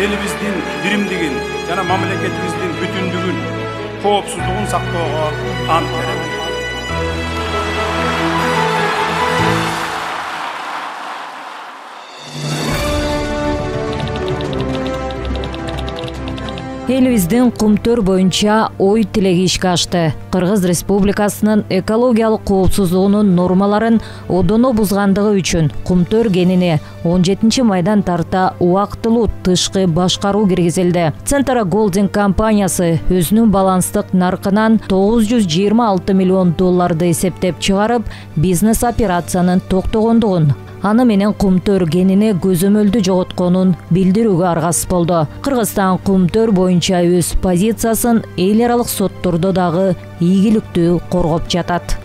элибиздин биримдигин жана мамлекетибиздин бүтүндүгүн, коопсуздугун сактоого ант беребиз. Элибиздин Кумтөр боюнча ой тилеги ишке ашты. Кыргыз Республикасынын экологиялык коопсуздугунун нормаларын одоно бузгандыгы үчүн Кумтөр кенине 17 майдан тарта убактылуу тышкы башкаруу киргизилди. Центра Голдинг компаниясы өзүнүн баланстык наркынан $926 миллион эсептеп чыгарып, бизнес операциянын токтогондугун, аны менен Кумтөр кенине көзөмөлдү жоготконун билдирүүгө аргасыз болду. Кыргызстан Кумтөр боюнча өз позициясын эл аралык соттордо дагы ийгиликтүү коргоп жатат.